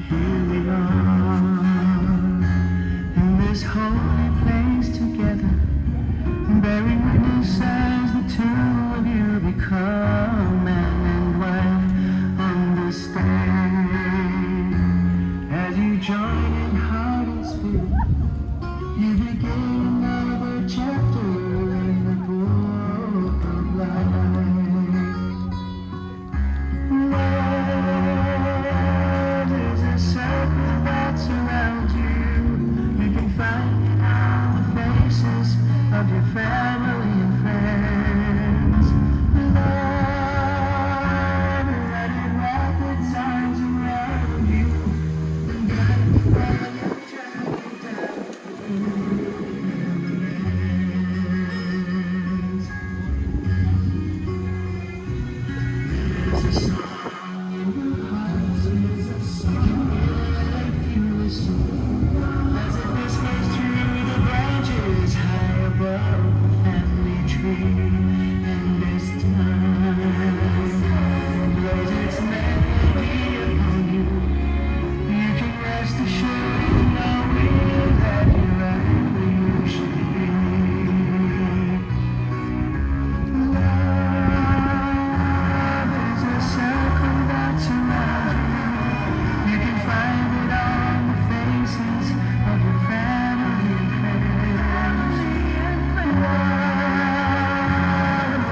Here we are in this holy place together, bearing witness as the two of you become man and wife. Understand as you join in heart and spirit, you begin another chapter in the book of life. Love is a circle that surrounds you. You can find it on the faces of your family and friends. Love, let it wrap its arms around you and guide you while you're traveling down the road. There's a song in your heart, there's a song if you listen, as it whispers through the branches high above the family tree. And this time blows its melody upon you. You can rest assured knowing that you're right where you should be. Love is a circle that surrounds you. You can find it on the faces of your family and friends. Love,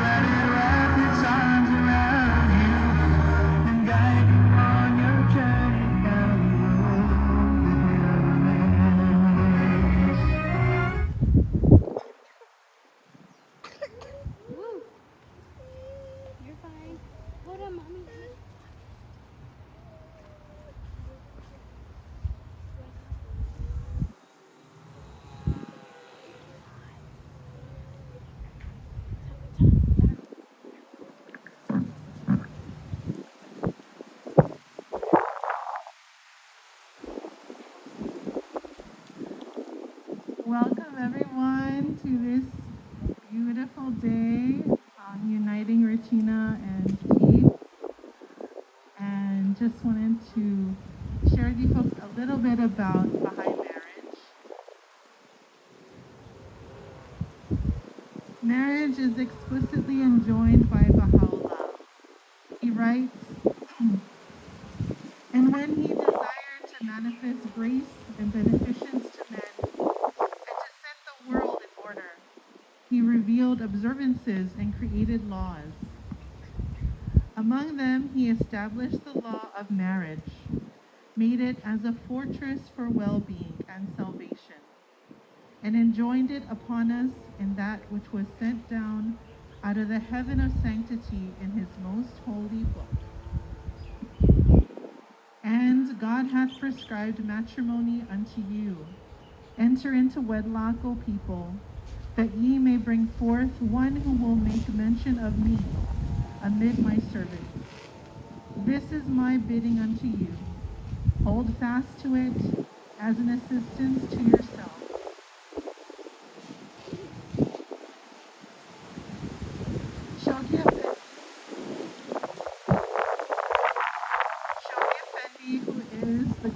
let it wrap its arms around you and guide you on your journey down the road that Woo! You're fine. Hold on, mommy. Welcome everyone to this beautiful day on Uniting Regina and Keith. And just wanted to share with you folks a little bit about Baha'i marriage. Marriage is explicitly enjoined by Baha'u'llah. He writes, and when he desired to manifest grace and beneficence to men, and to set the world in order, he revealed observances and created laws. Among them, he established the law of marriage, made it as a fortress for well-being and salvation, and enjoined it upon us in that which was sent down out of the heaven of sanctity in his most holy book. And God hath prescribed matrimony unto you. Enter into wedlock, O people, that ye may bring forth one who will make mention of me amid my servants. This is my bidding unto you. Hold fast to it as an assistance to yourself. Shoghi Effendi, who is the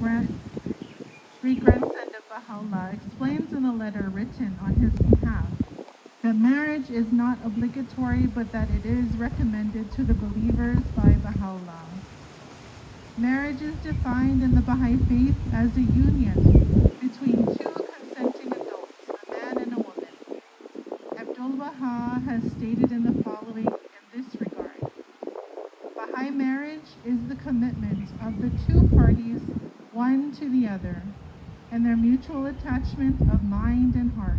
great-grandson of Baha'u'llah, explains in a letter written on his behalf that marriage is not obligatory, but that it is recommended to the believers by Baha'u'llah. Marriage is defined in the Baha'i faith as a union between two consenting adults, a man and a woman. Abdul Baha has stated in the following in this regard: Baha'i marriage is the commitment of the two parties one to the other, and their mutual attachment of mind and heart.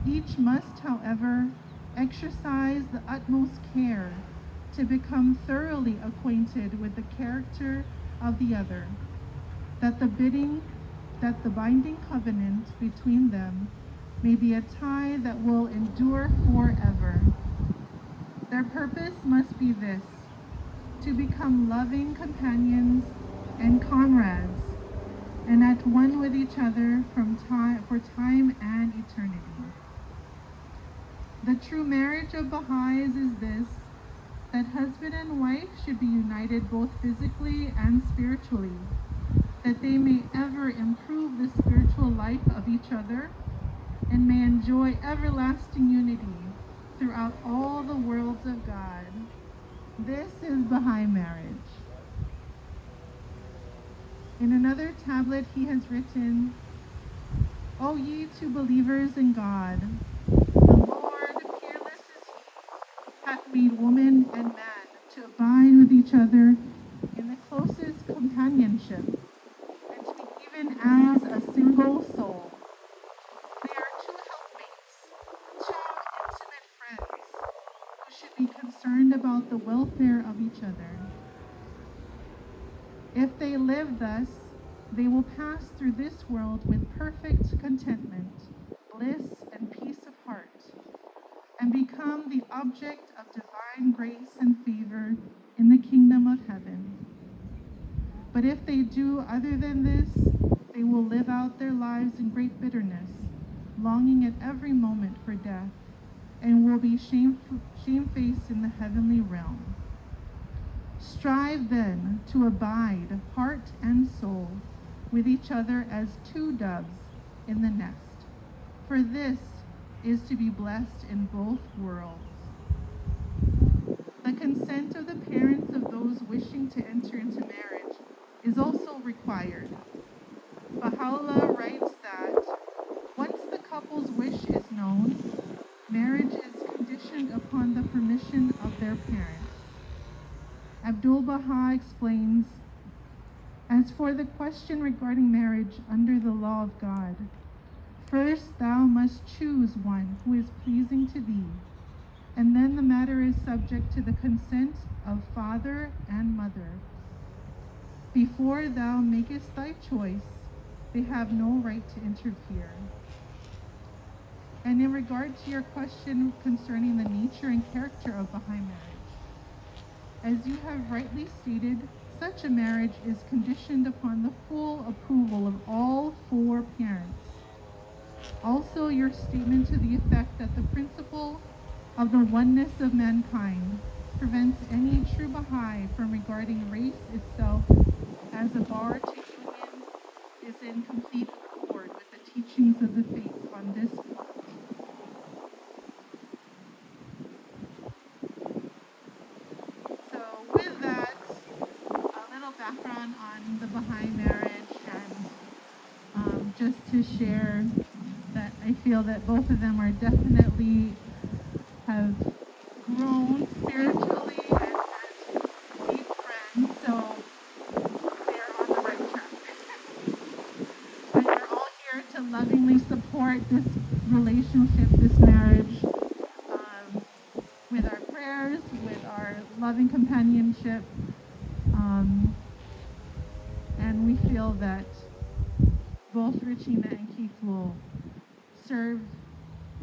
Each must, however, exercise the utmost care to become thoroughly acquainted with the character of the other, that the binding covenant between them may be a tie that will endure forever. Their purpose must be this: to become loving companions and comrades, and at one with each other for time and eternity. The true marriage of Baha'is is this, that husband and wife should be united both physically and spiritually, that they may ever improve the spiritual life of each other and may enjoy everlasting unity throughout all the worlds of God. This is Baha'i marriage. In another tablet he has written, O ye two believers in God, the Lord, peerless is he, hath made woman and man to abide with each other in the closest companionship, and to be even as a single soul. They are two helpmates, two intimate friends, who should be concerned about the welfare of each other. If they live thus, they will pass through this world with perfect contentment, bliss, and peace of heart, and become the object of divine grace and favor in the kingdom of heaven. But if they do other than this, they will live out their lives in great bitterness, longing at every moment for death, and will be shamefaced in the heavenly realm. Strive then to abide, heart and soul, with each other as two doves in the nest, for this is to be blessed in both worlds. The consent of the parents of those wishing to enter into marriage is also required. Baha'u'llah writes that once the couple's wish is known, marriage is conditioned upon the permission of their parents. Abdul Baha explains, as for the question regarding marriage under the law of God, first thou must choose one who is pleasing to thee, and then the matter is subject to the consent of father and mother. Before thou makest thy choice, they have no right to interfere. And in regard to your question concerning the nature and character of Baha'i marriage, as you have rightly stated, such a marriage is conditioned upon the full approval of all four parents. Also, your statement to the effect that the principle of the oneness of mankind prevents any true Baha'i from regarding race itself as a bar to union is in complete accord with the teachings of the faith on this point. So with that, a little background on the Baha'i marriage, and just to share that I feel that both of them are definitely have grown spiritually and as deep friends, so they're on the right track. And we're all here to lovingly support this relationship, this marriage, with our prayers, with our loving companionship, and we feel that both Regina and Keith will serve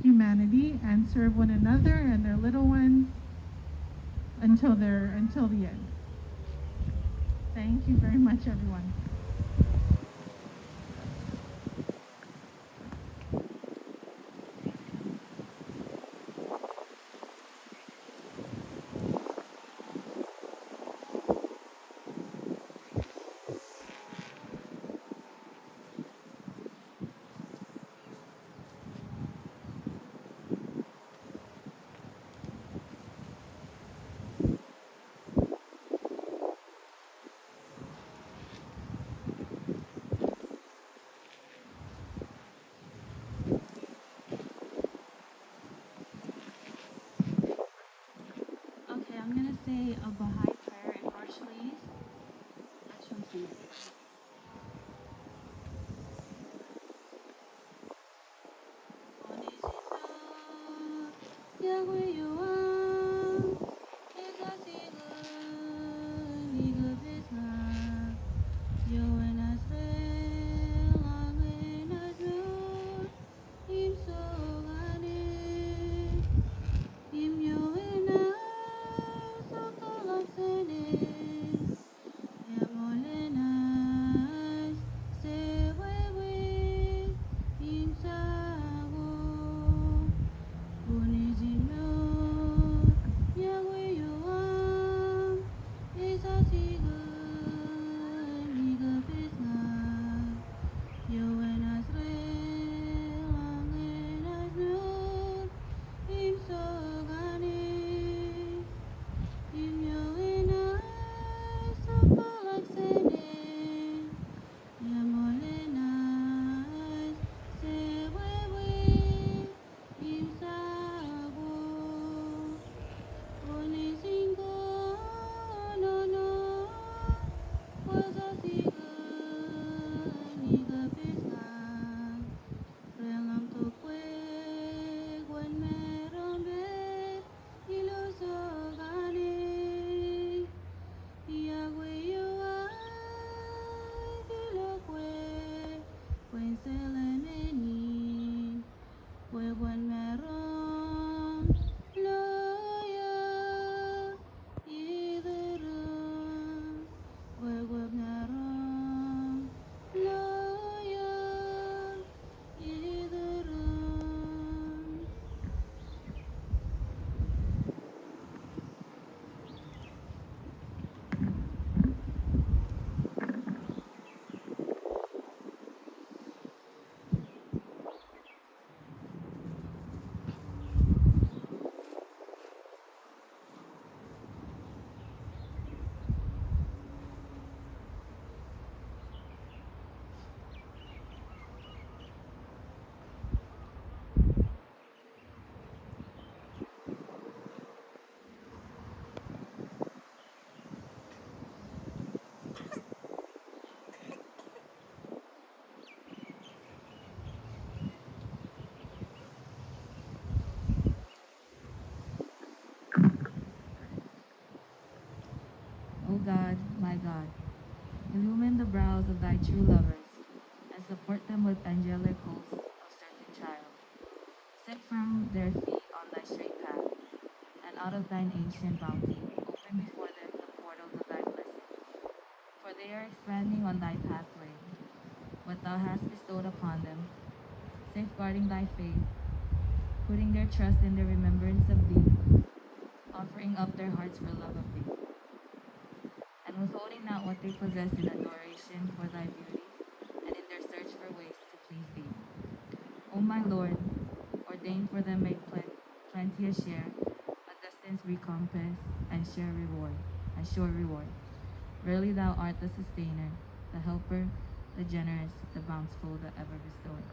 humanity and serve one another and their little ones until the end. Thank you very much, everyone. Okay, I'm gonna say a Baha'i prayer in Portuguese. Let's translate it. God, my God, illumine the brows of thy true lovers, and support them with angelic hosts of certain child. Set firm their feet on thy straight path, and out of thine ancient bounty open before them the portals of thy blessing. For they are expanding on thy pathway what thou hast bestowed upon them, safeguarding thy faith, putting their trust in the remembrance of thee, offering up their hearts for love of thee, and withholding not what they possess in adoration for thy beauty, and in their search for ways to please thee. O my Lord, ordain for them a plenteous share, a destined recompense, and sure reward. Verily thou art the sustainer, the helper, the generous, the bountiful, the ever bestower.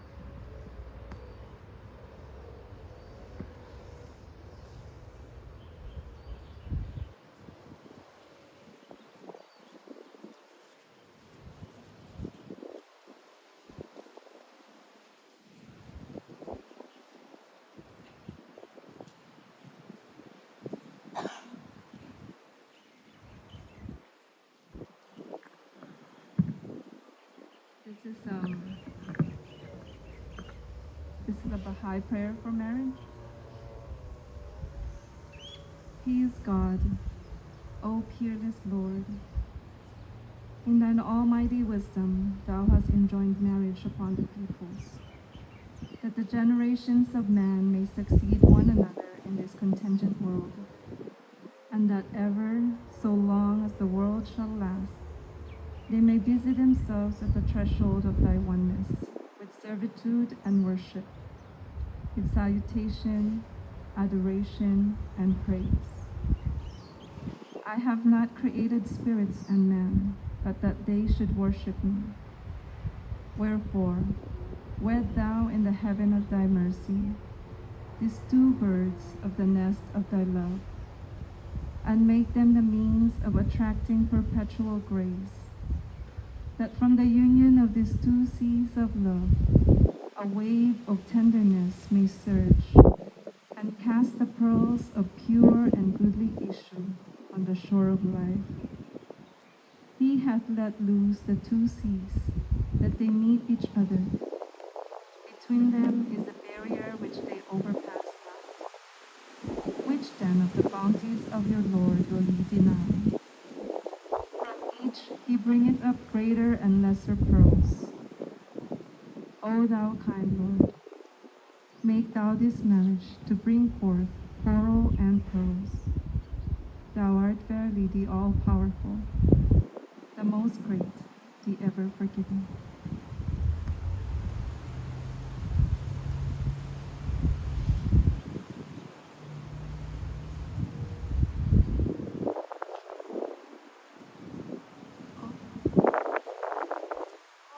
This is a Baha'i prayer for marriage. He is God, O peerless Lord. In thine almighty wisdom, thou hast enjoined marriage upon the peoples, that the generations of man may succeed one another in this contingent world, and that ever, so long as the world shall last, they may busy themselves at the threshold of thy oneness, with servitude and worship, with salutation, adoration, and praise. I have not created spirits and men, but that they should worship me. Wherefore, wed thou in the heaven of thy mercy these two birds of the nest of thy love, and make them the means of attracting perpetual grace, that from the union of these two seas of love, a wave of tenderness may surge, and cast the pearls of pure and goodly issue on the shore of life. He hath let loose the two seas, that they meet each other. Between them is a barrier which they overpass not. Which then of the bounties of your Lord will ye deny? From each he bringeth up greater and lesser pearls. O thou kind Lord, make thou this marriage to bring forth coral and pearls. Thou art verily the all-powerful, the most great, the ever-forgiving.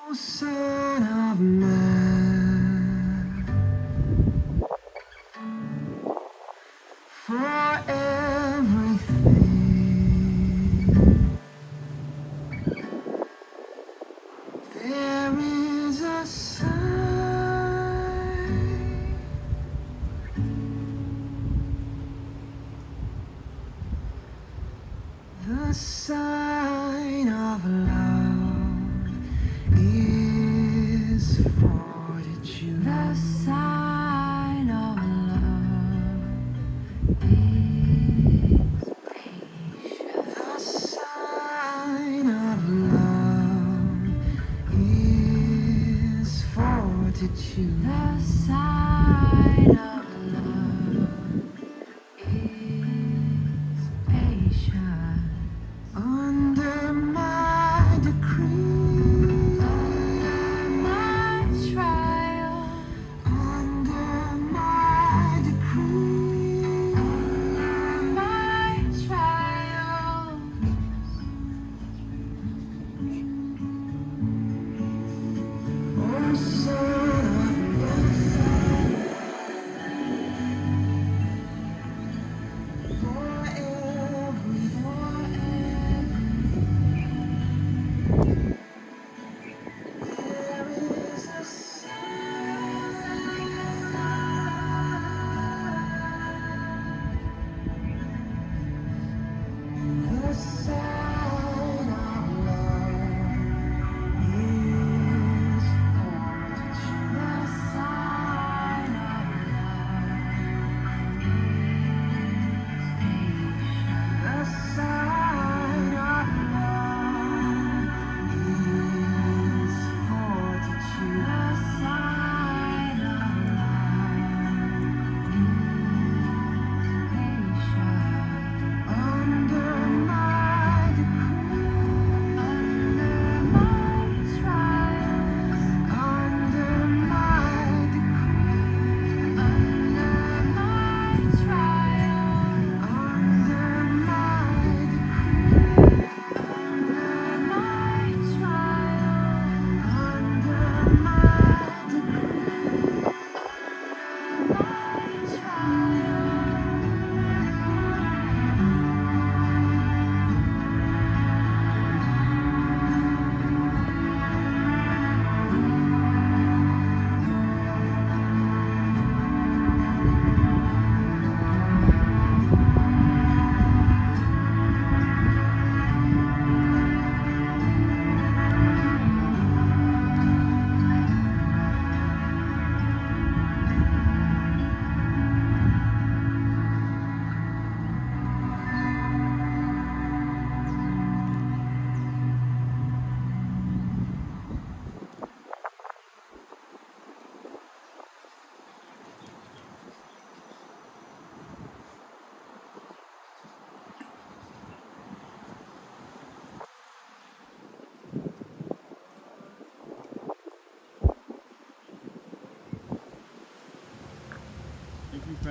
O Son of Man, for everything there is a sign. The sign of love is fortitude. The sign of love is patience. The sign of love is fortitude. The sign of love is patience. Under my decree, under my trial, under my decree,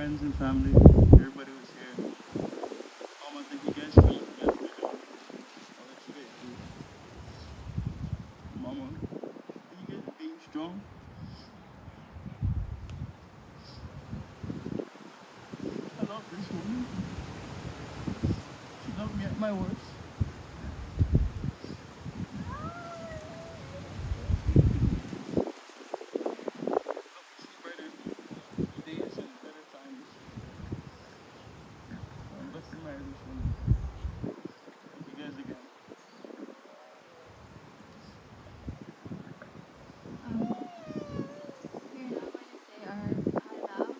friends and family, everybody who's here. Mama, thank you guys for all that you guys do. Mama, thank you guys for being strong. I love this woman. She loved me at my worst. Days and better times. I'm blessed to marry this woman. Thank you guys again. We're now going to say our vows.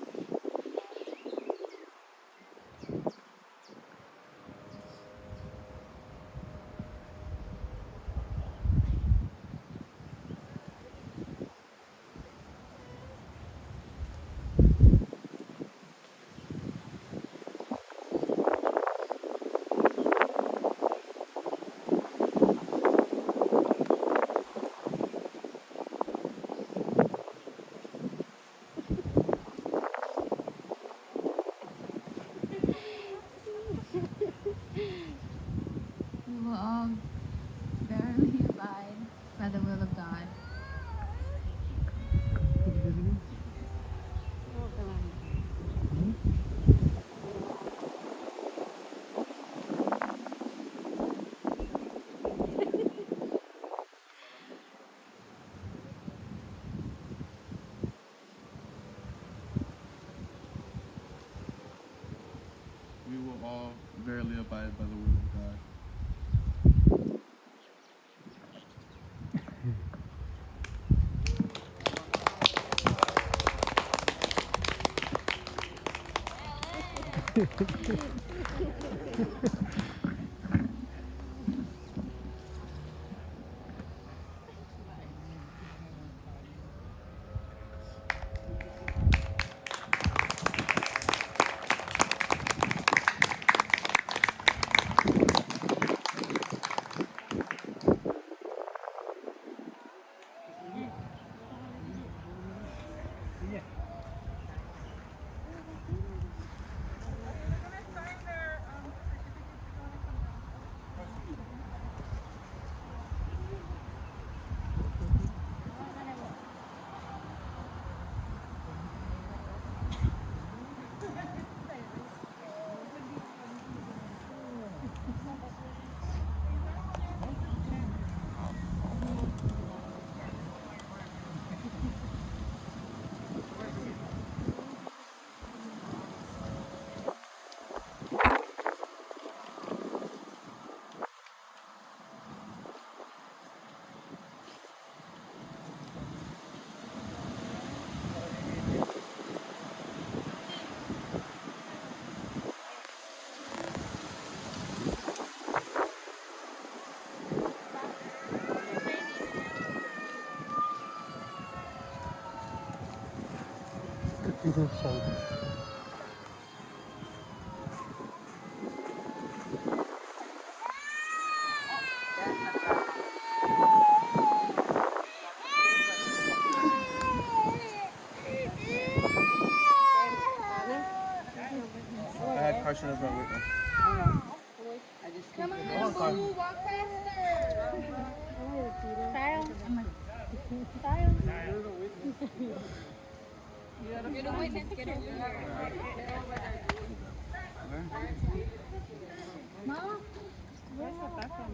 We will all verily abide by the will of God. We will all verily abide by the will of God. I had Carson as my witness. Come on, Boo, walk faster. Silence. Silence. You're the witness. Get over here. Mom? Where's the background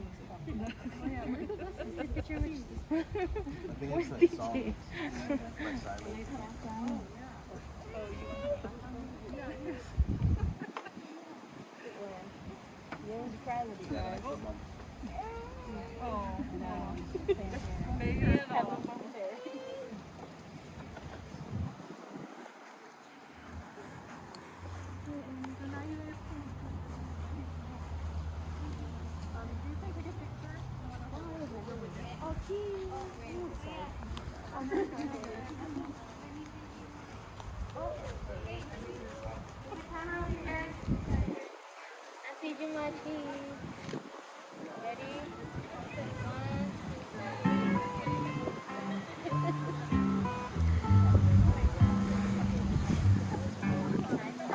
music? I think it's like songs. Like silence. I see you, my team. Ready? One.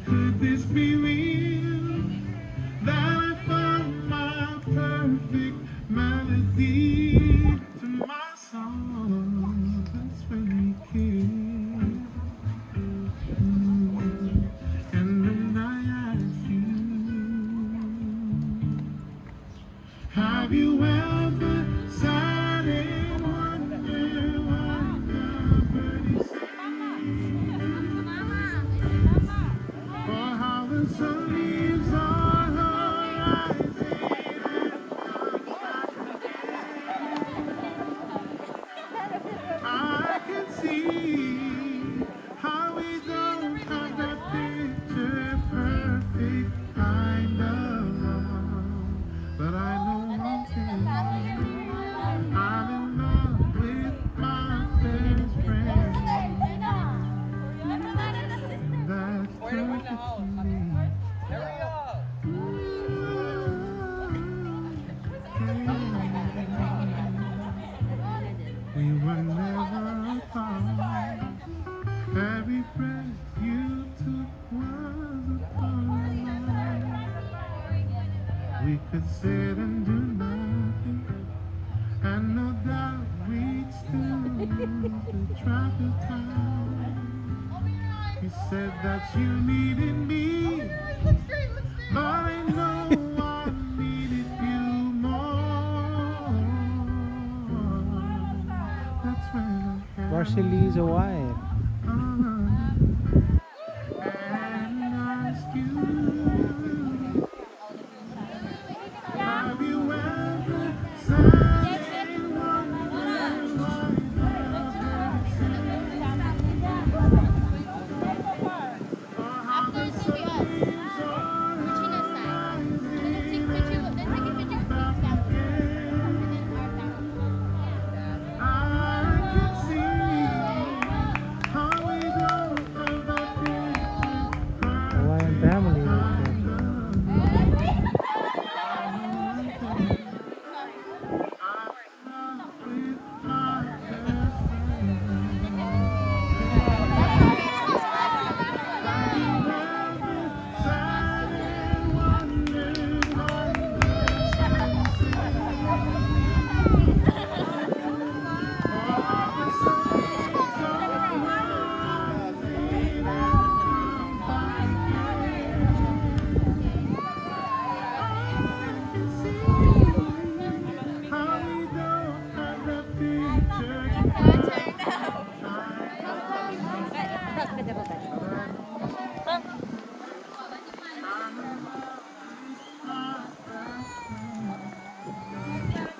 Could this be real? That I found my perfect melody to my song. That's when we kissed. And then I asked you, have you ever sat and wondered what the birdies sing? Or how the sun leaves on horizon and I can see how we don't have that picture perfect kind of love. But I know one thing, I'm in love with my best friend. That's perfect to me. We were never apart. Every breath you took was a part. We could sit and do nothing, and no doubt we'd still lose the track of time. You said that you needed me, but I know I needed you more. That's when I Marshall is a wife. and ask you, have you ever sat and wondered why or how the sun leaves on I can see how we don't have that picture Hawaiian family. Picture.